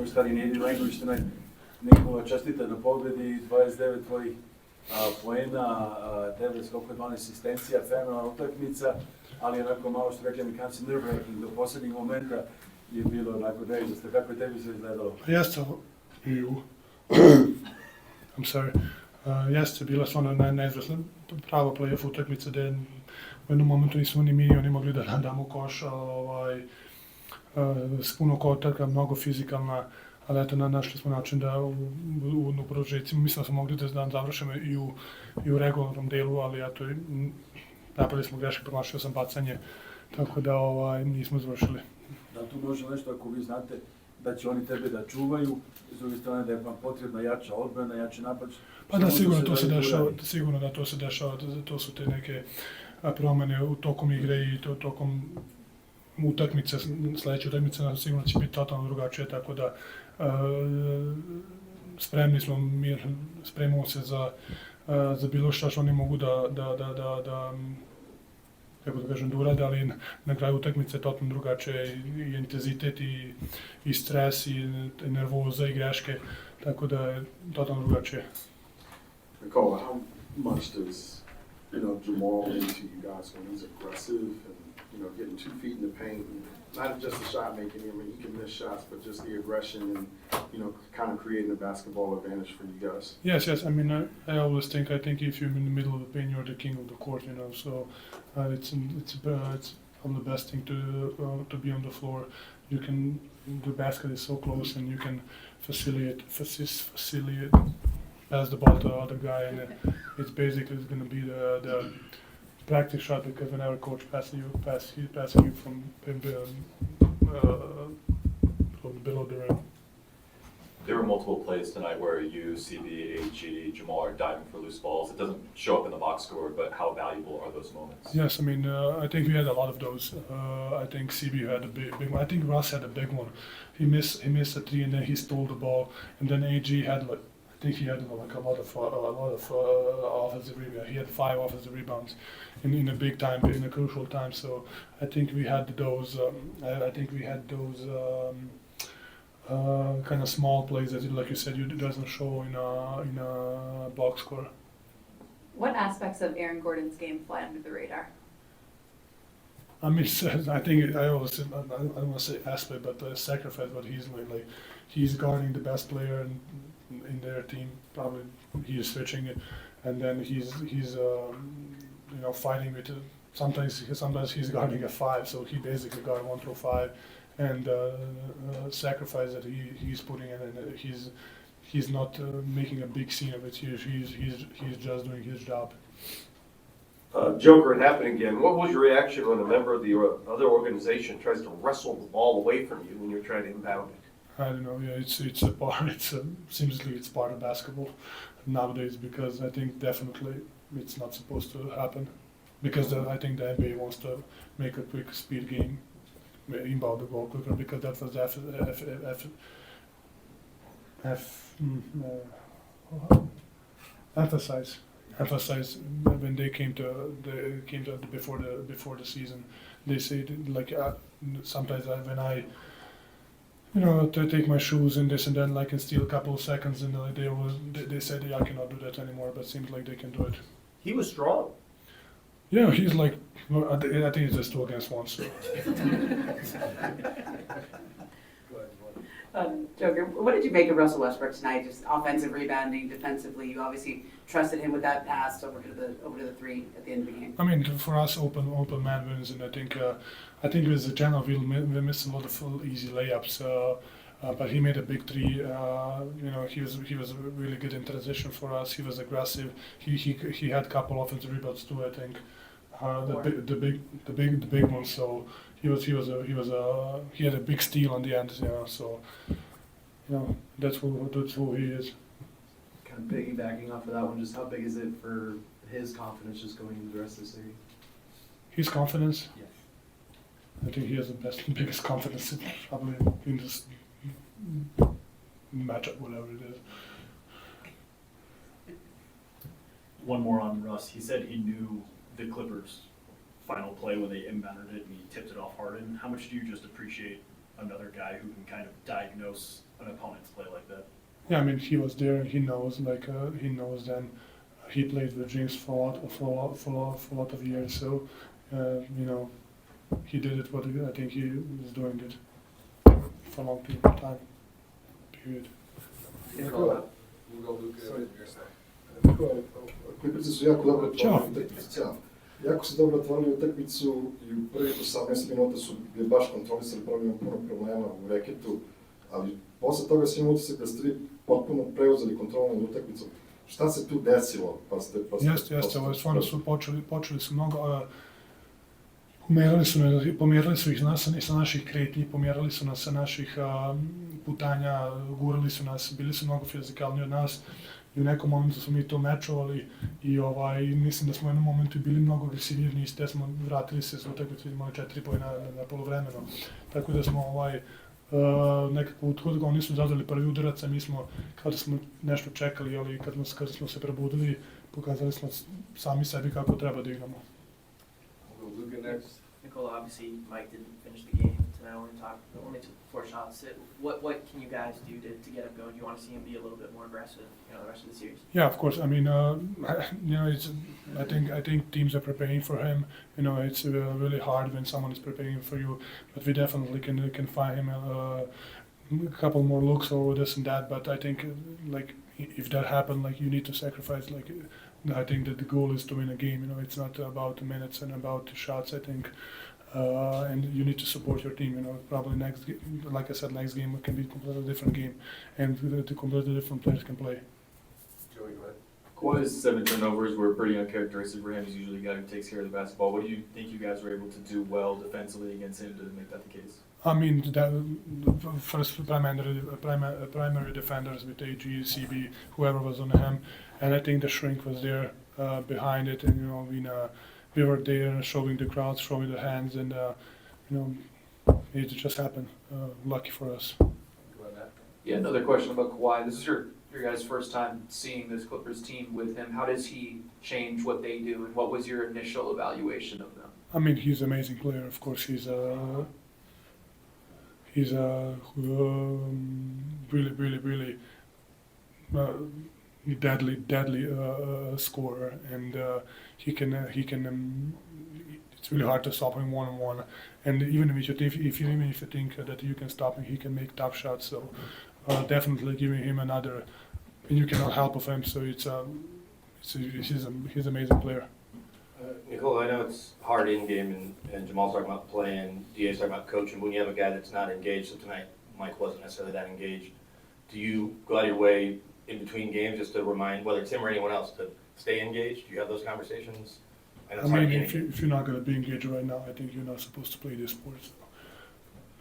studying Indian language tonight. Nikola, čestite na pobjedi, 29 tvojih poena, 9 skokova, 12 asistencija, fenomenalna utakmica, ali onako malo što rekli Amerikanci nerve-wracking, do posljednjeg momenta je bilo onako neizvjesno. Kako je tebi se izgledalo? Jeste, I'm sorry. Jeste bila stvarno neizvjesna prava play-off utakmica gdje u jednom momentu nismo ni mi oni mogli da damo koš, s puno kotarka, mnogo fizikalna, ali eto našli smo način da u produžecima, mislim da smo mogli da završimo i u regularnom delu, ali eto napravili smo greške, promašio sam bacanje, tako da nismo završili. Da tu može nešto ako vi znate da će oni tebe da čuvaju, s druge strane da je vam potrebna jača odbrana, jači napad. Pa da, sigurno to se dešava, sigurno da to se dešava, to su te neke promjene u tokom igre i tokom utakmice, sljedeće utakmice sigurno će biti totalno drugačije, tako da spremimo se za bilo što oni mogu da kako da kažem, da urade, ali na kraju utakmice je totalno drugačije i intenzitet i stres i nervoza i greške, tako da je totalno drugačije. Nikola, how much does Jamal into you guys when he's aggressive and getting 2 feet in the paint, and not just the shot making? I mean, he can miss shots, but just the aggression and kind of creating a basketball advantage for you guys. Yes. I mean, I always think if you're in the middle of the paint, you're the king of the court. So it's probably the best thing to be on the floor. The basket is so close, and you can facilitate pass the ball to the other guy, and it's basically going to be the practice shot, because whenever coach passing you from below the rim. There were multiple plays tonight where you, CB, AG, Jamal are diving for loose balls. It doesn't show up in the box score, but how valuable are those moments? Yes, I mean, I think we had a lot of those. I think CB had a big one. I think Russ had a big one. He missed a 3 and then he stole the ball, and then AG had a lot of offensive rebounds. He had 5 offensive rebounds in a big time, in a crucial time. So I think we had those. Kind of small plays that, like you said, it doesn't show in a box score. What aspects of Aaron Gordon's game fly under the radar? I mean, I think I always I don't want to say aspect, but the sacrifice what he's doing. Like he's guarding the best player in their team. Probably he is switching it, and then he's fighting with it. Sometimes he's guarding a 5, so he basically guard 1 through 5, and sacrifice that he's putting in, and he's not making a big scene of it. He's just doing his job. Joker, it happened again. What was your reaction when a member of the other organization tries to wrestle the ball away from you when you're trying to inbound it? I don't know. Yeah, it's a part. Seems like it's part of basketball nowadays, because I think definitely it's not supposed to happen, because I think the NBA wants to make a quick speed game, inbound the ball quicker, because that was emphasize when they came to before the season. They say sometimes when I to take my shoes and this and then I can steal a couple of seconds, and they said I cannot do that anymore, but it seems like they can do it. He was strong. Yeah, he's I think it's just 2 against 1. So. Joker, what did you make of Russell Westbrook tonight? Just offensive rebounding, defensively. You obviously trusted him with that pass over to the 3 at the end of the game. I mean, for us, open man wins, and I think as a general we missed a lot of easy layups. But he made a big 3. He was really good in transition for us. He was aggressive. He had a couple offensive rebounds too, I think. The big one. So he had a big steal on the end. So that's who he is. Kind of piggybacking off of that one, just how big is it for his confidence just going into the rest of the series? His confidence? Yeah. I think he has the biggest confidence probably in this matchup, whatever it is. One more on Russ. He said he knew the Clippers' final play when they inbounded it and he tipped it off Harden. How much do you just appreciate another guy who can kind of diagnose an opponent's play like that? Yeah, I mean, he was there and he knows, he knows them. He played with James for a lot of years, so, he did it, but I think he was doing it for a long period of time. Period. Nikola, Kliperci su jako dobro otvorili utakmicu. Jako su dobro otvorili utakmicu i u prvih 18 minuta su bili baš kontrolisali, probali puno problema u reketu, ali posle toga sam imao utisak da ste vi potpuno preuzeli kontrolu nad utakmicom. Šta se tu desilo? Jeste, stvarno su počeli su mnogo, pomjerali su ih sa naših kretnji, pomjerali su nas sa naših putanja, gurali su nas, bili su mnogo fizikalni od nas i u nekom momentu smo mi to mečovali i mislim da smo u jednom momentu bili mnogo agresivniji, te smo vratili se sa utakmicu, imali 4 poena na poluvremenu, tako da smo nekako uthodili, oni su zadali prvi udarac, a mi smo, kao da smo nešto čekali, ali kad smo se probudili, pokazali smo sami sebi kako treba da igramo. Nikola, obviously Mike didn't finish the game tonight. Only took 4 shots. What can you guys do to get him going? Do you want to see him be a little bit more aggressive, the rest of the series? Yeah, of course. I mean, I think teams are preparing for him. It's really hard when someone is preparing for you, but we definitely can find him a couple more looks or this and that. But I think if that happened, you need to sacrifice. I think that the goal is to win a game. It's not about the minutes and about the shots. I think, and you need to support your team. Probably next game can be a completely different game, and the completely different players can play. Kawhi's 7 turnovers were pretty uncharacteristic for him. He's usually a guy who takes care of the basketball. What do you think you guys were able to do well defensively against him to make that the case? I mean, first primary defenders with AG, CB, whoever was on him, and I think the shrink was there behind it, and we were there showing the crowd, showing the hands, and it just happened. Lucky for us. Yeah, another question about Kawhi. This is your guys' first time seeing this Clippers team with him. How does he change what they do, and what was your initial evaluation of them? I mean, he's an amazing player. Of course, he's a really deadly scorer, and he can. It's really hard to stop him one-on-one, and even if you think that you can stop him, he can make tough shots. So definitely giving him another, and you cannot help of him. So he's an amazing player. Nikola, I know it's hard in game, and Jamal's talking about playing, DA's talking about coaching. When you have a guy that's not engaged, so tonight Mike wasn't necessarily that engaged, do you go out of your way in between games just to remind, whether it's him or anyone else, to stay engaged? Do you have those conversations? I mean, if you're not going to be engaged right now, I think you're not supposed to play this sport. So.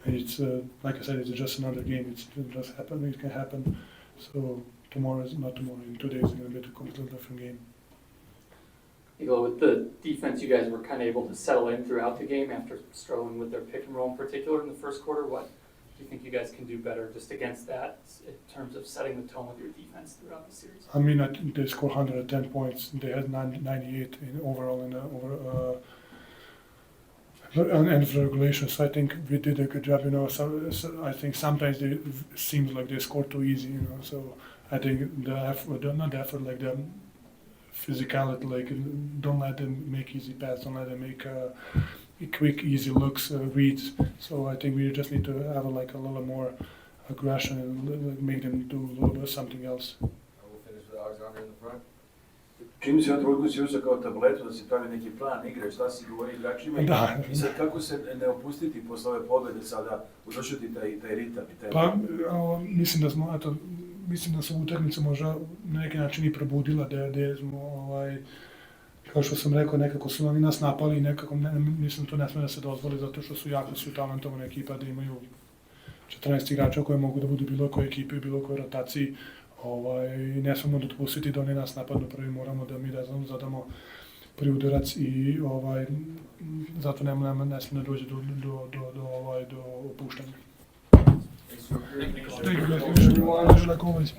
And it's, like I said, it's just another game. It just happen. It can happen. So tomorrow is not tomorrow. In 2 days, it's going to be a completely different game. With the defense, you guys were kind of able to settle in throughout the game after struggling with their pick and roll in particular in the first quarter. What do you think you guys can do better just against that in terms of setting the tone with your defense throughout the series? I mean, I think they scored 110 points. They had 98 overall in the end of the regulation. So I think we did a good job. So I think sometimes it seems like they scored too easy. So I think the physicality, don't let them make easy passes, don't let them make quick, easy looks, reads. So I think we just need to have a little more aggression and make them do a little bit something else. We'll finish with Alexander in the front. Čim si odruku si uzeo kao tabletu da si pravi neki plan igre, šta si govori igračima i sad kako se ne opustiti posle ove pobjede sada, udošiti taj ritam i taj... Pa, mislim da su utakmica možda na neki način i probudila, da smo, kao što sam rekao, nekako su oni nas napali i nekako, mislim to ne smije da se dozvoli zato što su jako talentovana ekipa, da imaju 14 igrača koji mogu da budu bilo koje ekipe, bilo koje rotaciji. Ne smemo dopustiti da oni nas napadnu prvi, moramo da mi zadamo prvi udarac i zato ne smije da dođe do opuštanja. Thank you guys.